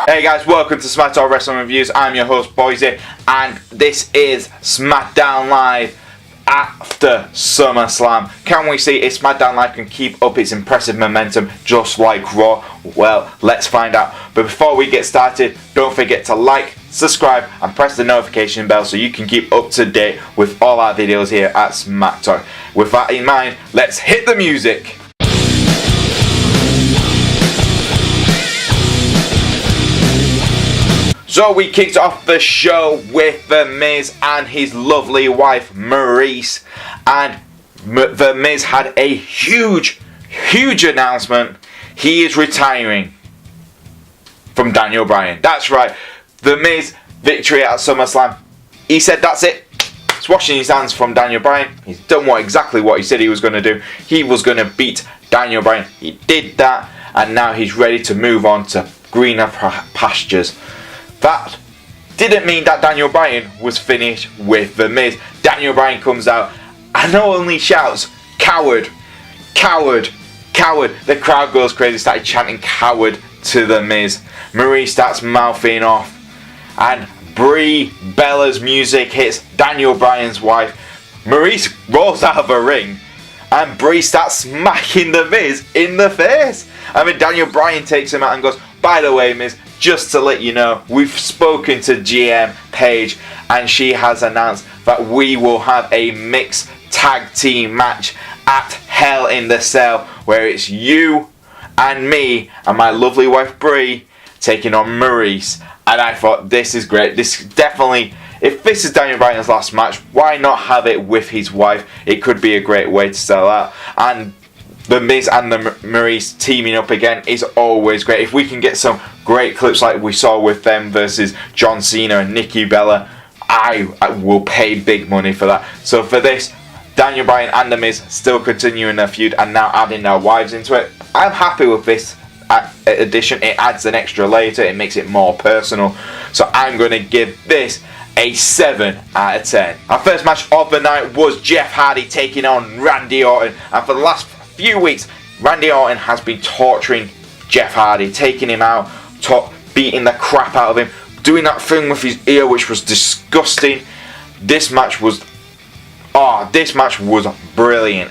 Hey guys, welcome to SmackDown Wrestling Reviews. I'm your host Boise, and this is SmackDown Live after SummerSlam. Can we see if SmackDown Live can keep up its impressive momentum just like Raw? Well, let's find out. But before we get started, don't forget to like, subscribe and press the notification bell so you can keep up to date with all our videos here at SmackDown. With that in mind, let's hit the music. So we kicked off the show with The Miz and his lovely wife Maryse, and The Miz had a huge announcement. He is retiring from Daniel Bryan. That's right, The Miz victory at SummerSlam. He said that's it. He's washing his hands from Daniel Bryan. He's done exactly what he said he was going to do. He was going to beat Daniel Bryan. He did that, and now he's ready to move on to greener pastures. That didn't mean that Daniel Bryan was finished with The Miz. Daniel Bryan comes out and not only shouts, "Coward, coward, coward." The crowd goes crazy, started chanting "coward" to The Miz. Maryse starts mouthing off, and Brie Bella's music hits. Daniel Bryan's wife. Maryse rolls out of a ring, and Brie starts smacking The Miz in the face. I mean, Daniel Bryan takes him out and goes, "By the way, Miz, just to let you know, we've spoken to GM Paige and she has announced that we will have a mixed tag team match at Hell in the Cell, where it's you and me and my lovely wife Brie taking on Maryse." And I thought, this is great. This definitely, if this is Daniel Bryan's last match, why not have it with his wife? It could be a great way to sell out. And The Miz and the Maryse teaming up again is always great. If we can get some great clips like we saw with them versus John Cena and Nikki Bella, I will pay big money for that. So for this, Daniel Bryan and The Miz still continuing their feud and now adding their wives into it. I'm happy with this addition. It adds an extra layer to it. It makes it more personal. So I'm going to give this a 7 out of 10. Our first match of the night was Jeff Hardy taking on Randy Orton. And for the last few weeks, Randy Orton has been torturing Jeff Hardy, taking him out, beating the crap out of him, doing that thing with his ear which was disgusting. This match was brilliant.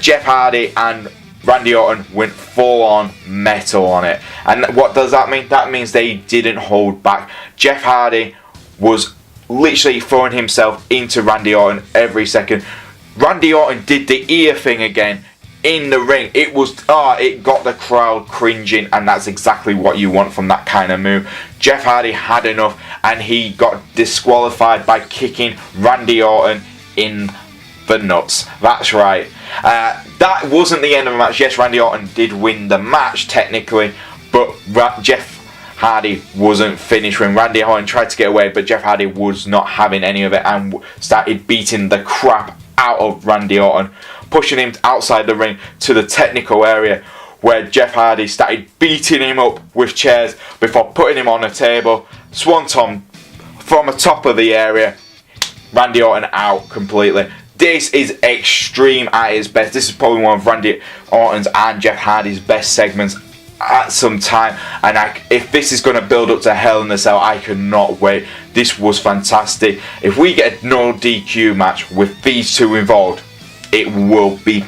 Jeff Hardy and Randy Orton went full on metal on it. And what does that mean? That means they didn't hold back. Jeff Hardy was literally throwing himself into Randy Orton every second. Randy Orton did the ear thing again in the ring. It got the crowd cringing, and that's exactly what you want from that kind of move. Jeff Hardy had enough, and he got disqualified by kicking Randy Orton in the nuts. That's right. That wasn't the end of the match. Yes, Randy Orton did win the match technically, but Jeff Hardy wasn't finished when Randy Orton tried to get away, but Jeff Hardy was not having any of it and started beating the crap out of Randy Orton, pushing him outside the ring to the technical area, where Jeff Hardy started beating him up with chairs before putting him on a table. Swanton from the top of the area. Randy Orton out completely. This is extreme at its best. This is probably one of Randy Orton's and Jeff Hardy's best segments at some time, and if this is going to build up to Hell in the Cell, I cannot wait. This was fantastic. If we get a no DQ match with these two involved, it will be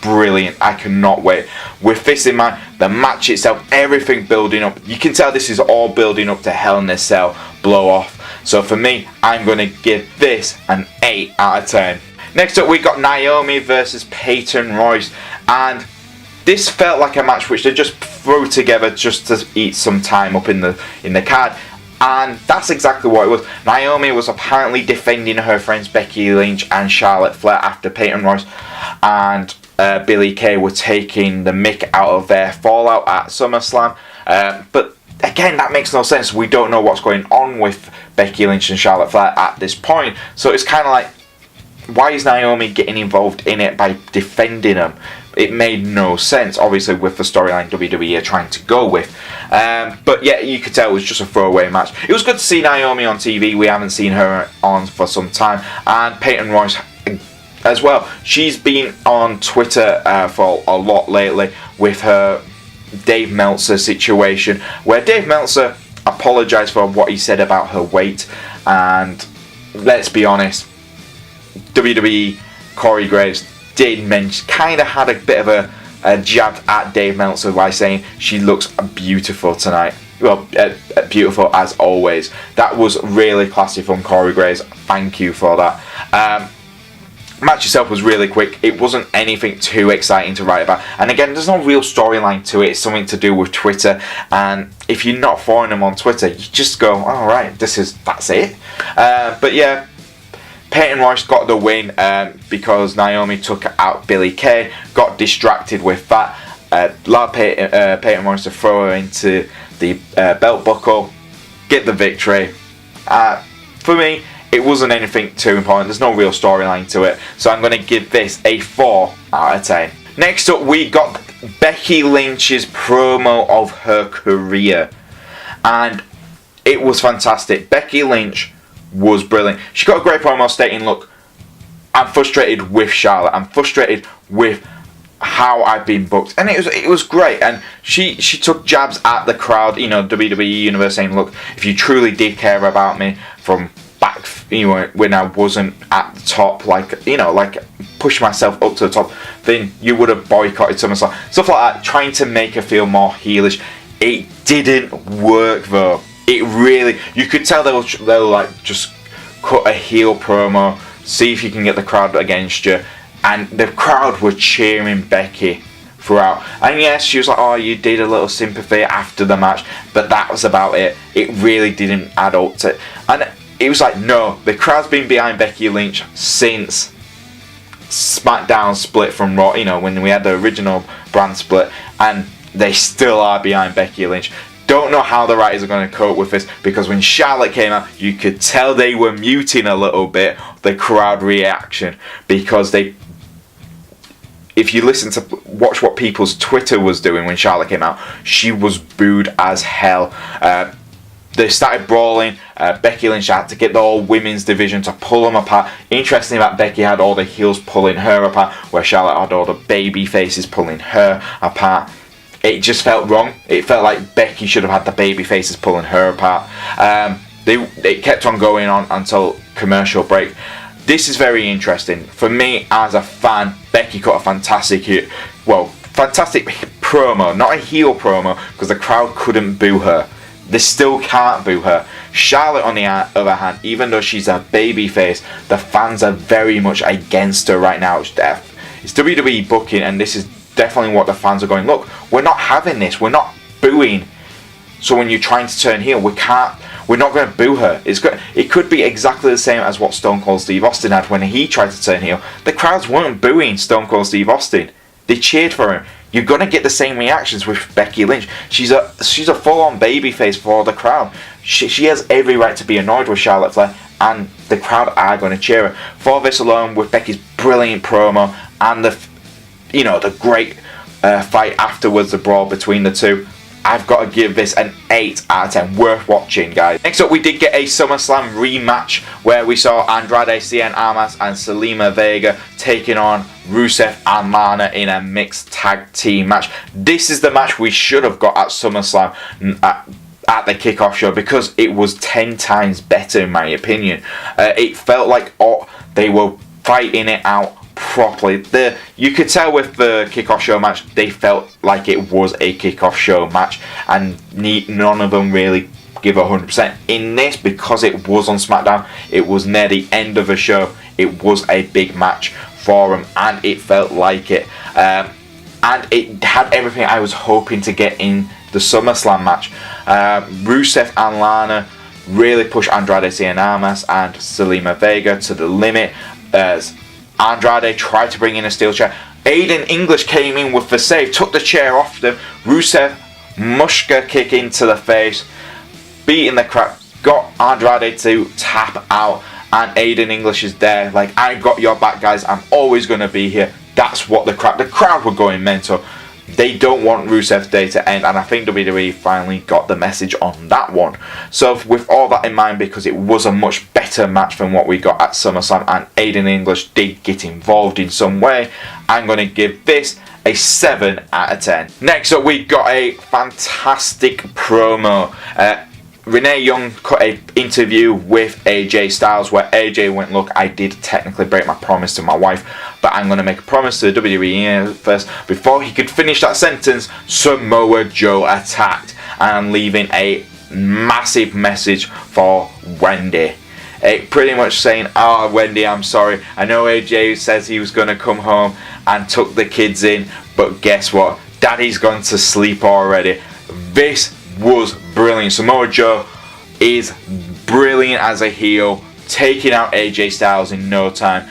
brilliant. I cannot wait. With this in mind, the match itself, everything building up, you can tell this is all building up to Hell in the Cell blow off. So for me, I'm going to give this an 8 out of 10. Next up, we got Naomi versus Peyton Royce, and this felt like a match which they just threw together just to eat some time up in the card, and that's exactly what it was. Naomi was apparently defending her friends Becky Lynch and Charlotte Flair after Peyton Royce and Billie Kay were taking the mick out of their fallout at SummerSlam. But again, that makes no sense. We don't know what's going on with Becky Lynch and Charlotte Flair at this point, so it's kind of like, why is Naomi getting involved in it by defending them? It made no sense, obviously, with the storyline WWE are trying to go with. But yeah, you could tell it was just a throwaway match. It was good to see Naomi on TV. We haven't seen her on for some time. And Peyton Royce as well. She's been on Twitter for a lot lately with her Dave Meltzer situation, where Dave Meltzer apologised for what he said about her weight, and let's be honest, WWE Corey Graves did mention, kind of had a bit of a jab at Dave Meltzer by saying she looks beautiful tonight. Well, beautiful as always. That was really classy from Corey Graves. Thank you for that. Match itself was really quick. It wasn't anything too exciting to write about. And again, there's no real storyline to it. It's something to do with Twitter. And if you're not following them on Twitter, you just go, all right, that's it. But yeah, Peyton Royce got the win because Naomi took out Billie Kay. Got distracted with that. Allowed Peyton Royce to throw her into the belt buckle. Get the victory. For me, it wasn't anything too important. There's no real storyline to it. So I'm going to give this a 4 out of 10. Next up, we got Becky Lynch's promo of her career. And it was fantastic. Becky Lynch was brilliant. She got a great promo stating, look, I'm frustrated with Charlotte. I'm frustrated with how I've been booked. And it was great. And she took jabs at the crowd, WWE Universe, saying, look, if you truly did care about me from back, when I wasn't at the top, like push myself up to the top, then you would have boycotted SummerSlam. Stuff like that, trying to make her feel more heelish. It didn't work though. It really, you could tell they'll like just cut a heel promo, see if you can get the crowd against you, and the crowd were cheering Becky throughout. And yes, she was like, oh, you did a little sympathy after the match, but that was about it. It really didn't add up to it. And it was like, no, the crowd's been behind Becky Lynch since SmackDown split from Raw, when we had the original brand split, and they still are behind Becky Lynch. Don't know how the writers are going to cope with this, because when Charlotte came out, you could tell they were muting a little bit the crowd reaction, because if you watch what people's Twitter was doing when Charlotte came out, she was booed as hell. They started brawling. Becky Lynch had to get the whole women's division to pull them apart. Interesting that Becky had all the heels pulling her apart, where Charlotte had all the baby faces pulling her apart. It just felt wrong. It felt like Becky should have had the baby faces pulling her apart. It kept on going on until commercial break. This is very interesting. For me, as a fan, Becky cut a fantastic promo. Not a heel promo, because the crowd couldn't boo her. They still can't boo her. Charlotte, on the other hand, even though she's a babyface, the fans are very much against her right now. It's WWE booking, and this is definitely what the fans are going, look, we're not having this. We're not booing. So when you're trying to turn heel, we're not going to boo her. It could be exactly the same as what Stone Cold Steve Austin had when he tried to turn heel. The crowds weren't booing Stone Cold Steve Austin. They cheered for him. You're going to get the same reactions with Becky Lynch. She's a full-on babyface for the crowd. She has every right to be annoyed with Charlotte Flair, and the crowd are going to cheer her. For this alone, with Becky's brilliant promo and the great fight afterwards, the brawl between the two, I've got to give this an 8 out of 10. Worth watching, guys. Next up, we did get a SummerSlam rematch where we saw Andrade, Cien, Almas, and Zelina Vega taking on Rusev and Lana in a mixed tag team match. This is the match we should have got at SummerSlam at the kickoff show, because it was 10 times better in my opinion. It felt like they were fighting it out properly. You could tell with the kickoff show match, they felt like it was a kickoff show match, and none of them really give 100%. In this, because it was on SmackDown, it was near the end of the show, it was a big match for them, and it felt like it. And it had everything I was hoping to get in the SummerSlam match. Rusev and Lana really pushed Andrade, Cien, Almas, and Zelina Vega to the limit, as Andrade tried to bring in a steel chair. Aiden English came in with the save, took the chair off them. Rusev, mushka kick into the face, beating the crap, got Andrade to tap out, and Aiden English is there like, I got your back, guys, I'm always going to be here. That's what the crowd were going mental. They don't want Rusev's day to end, and I think WWE finally got the message on that one. So with all that in mind, because it was a much better match than what we got at SummerSlam, and Aiden English did get involved in some way, I'm going to give this a 7 out of 10. Next up, we got a fantastic promo. Renee Young cut an interview with AJ Styles where AJ went, look, I did technically break my promise to my wife, but I'm going to make a promise to the WWE first. Before he could finish that sentence, Samoa Joe attacked and leaving a massive message for Wendy. Pretty much saying, oh, Wendy, I'm sorry. I know AJ says he was going to come home and took the kids in, but guess what? Daddy's gone to sleep already. This was brilliant. Samoa Joe is brilliant as a heel, taking out AJ Styles in no time.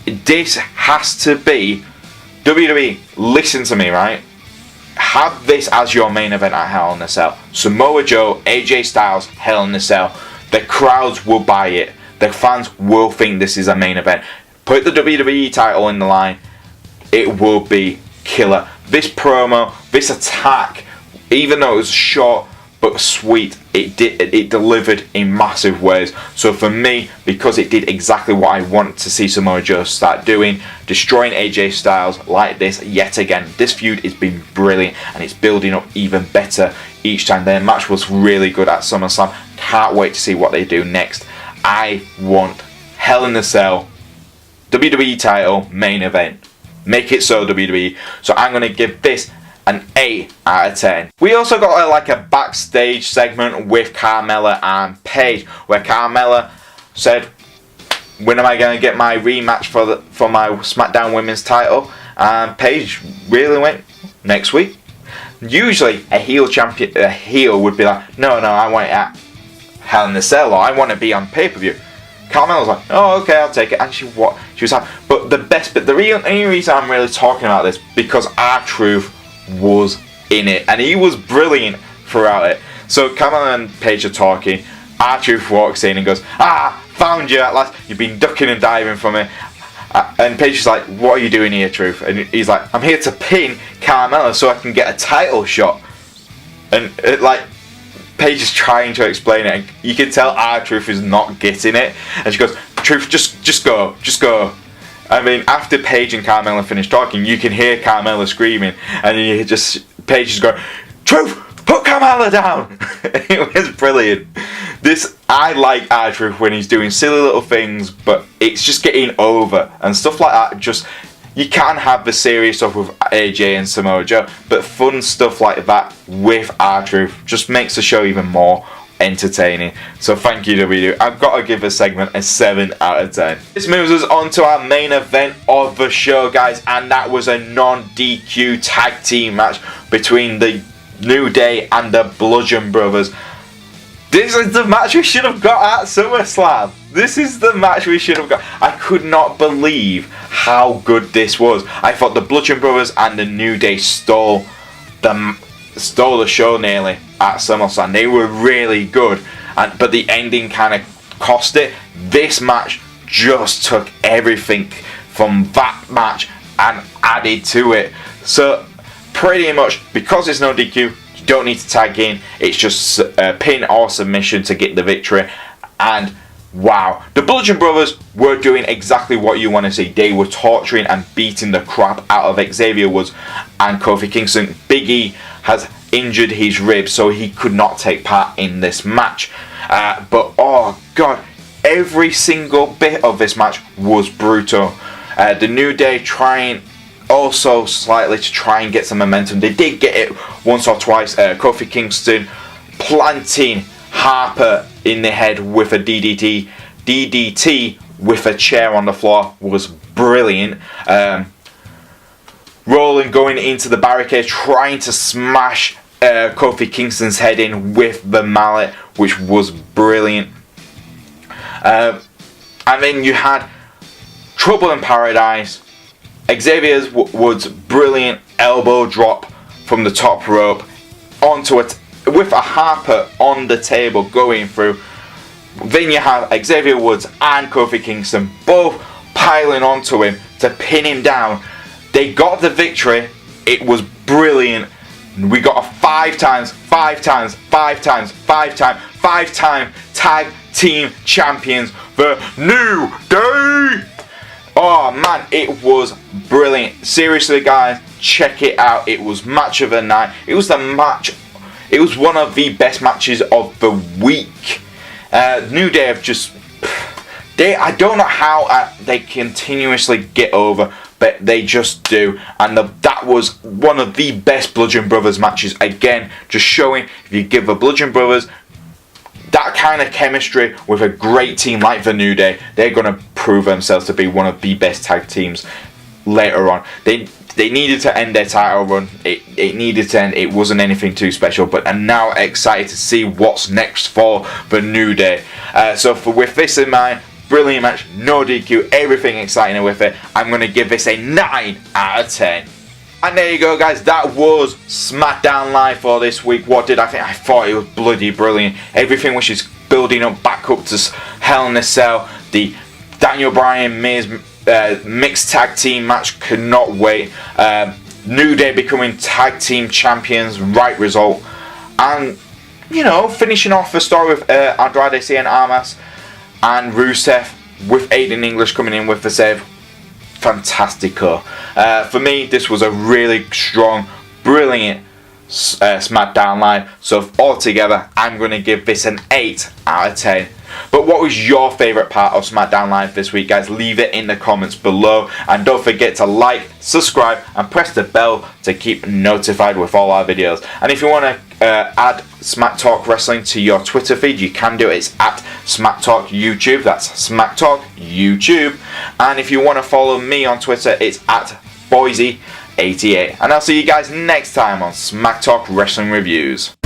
This has to be WWE. Listen to me, right? Have this as your main event at Hell in a Cell. Samoa Joe, AJ Styles, Hell in a Cell. The crowds will buy it. The fans will think this is a main event. Put the WWE title in the line. It will be killer. This promo, this attack, even though it was short but sweet, it delivered in massive ways. So for me, because it did exactly what I want to see Samoa Joe start doing, destroying AJ Styles like this yet again. This feud has been brilliant and it's building up even better each time. Their match was really good at SummerSlam. Can't wait to see what they do next. I want Hell in a Cell, WWE title, main event. Make it so, WWE. So I'm going to give this an 8 out of 10. We also got a backstage segment with Carmella and Paige, where Carmella said, when am I going to get my rematch for my SmackDown Women's title? And Paige really went, next week. Usually a heel would be like, no, I want it at Hell in a Cell, or I want to be on pay-per-view. Carmella's like, oh, okay, I'll take it. And she was happy. But the only reason I'm really talking about this, because R-Truth was in it, and he was brilliant throughout it. So Carmella and Paige are talking. R-Truth walks in and goes, found you at last. You've been ducking and diving from me. And Paige is like, what are you doing here, Truth? And he's like, I'm here to pin Carmella so I can get a title shot. And Paige is trying to explain it, and you can tell R-Truth is not getting it. And she goes, Truth, just go. I mean, after Paige and Carmella finish talking, you can hear Carmella screaming, and Paige is going, Truth, put Carmella down. It was brilliant. I like R-Truth when he's doing silly little things, but it's just getting over and stuff like that. You can have the serious stuff with AJ and Samoa Joe, but fun stuff like that with R-Truth just makes the show even more entertaining. So thank you, WWE. I've got to give this segment a 7 out of 10. This moves us on to our main event of the show, guys, and that was a non-DQ tag team match between the New Day and the Bludgeon Brothers. This is the match we should have got at SummerSlam. This is the match we should have got. I could not believe how good this was. I thought the Bludgeon Brothers and the New Day stole the show nearly at SummerSlam. They were really good, but the ending kind of cost it. This match just took everything from that match and added to it. So pretty much, because it's no DQ, you don't need to tag in. It's just a pin or submission to get the victory. And wow, the Bludgeon Brothers were doing exactly what you want to see. They were torturing and beating the crap out of Xavier Woods and Kofi Kingston. Big E has injured his ribs, so he could not take part in this match. But oh god, every single bit of this match was brutal. The New Day trying also slightly to try and get some momentum. They did get it once or twice. Kofi Kingston planting Harper in the head with a DDT with a chair on the floor was brilliant. Rolling, going into the barricade, trying to smash Kofi Kingston's head in with the mallet, which was brilliant. And then you had Trouble in Paradise. Xavier Woods' brilliant elbow drop from the top rope onto it with a Harper on the table going through. Then you have Xavier Woods and Kofi Kingston both piling onto him to pin him down. They got the victory. It was brilliant. We got a 5-time tag team champions, the New Day. Oh man, it was brilliant. Seriously guys, check it out. It was match of the night. It was one of the best matches of the week. New Day have just... I don't know how they continuously get over, but they just do. And that was one of the best Bludgeon Brothers matches. Again, just showing if you give the Bludgeon Brothers that kind of chemistry with a great team like the New Day, they're going to prove themselves to be one of the best tag teams later on. They needed to end their title run. It needed to end. It wasn't anything too special, but I'm now excited to see what's next for the New Day. With this in mind, brilliant match, no DQ, everything exciting with it. I'm going to give this a 9 out of 10. And there you go guys, that was SmackDown Live for this week. What did I think? I thought it was bloody brilliant. Everything which is building up back up to Hell in a Cell. The Daniel Bryan Miz mixed tag team match, could not wait. New Day becoming tag team champions, right result. And, you know, finishing off the story with Andrade, Cien, Almas and Rusev with Aiden English coming in with the save. Fantastico. For me, this was a really strong, brilliant SmackDown Live. So altogether, I'm going to give this an 8 out of 10. But what was your favourite part of SmackDown Live this week, guys? Leave it in the comments below. And don't forget to like, subscribe, and press the bell to keep notified with all our videos. And if you want to add Smack Talk Wrestling to your Twitter feed, you can do it. It's at Smack Talk YouTube. That's Smack Talk YouTube. And if you want to follow me on Twitter, it's at Boise88. And I'll see you guys next time on Smack Talk Wrestling Reviews.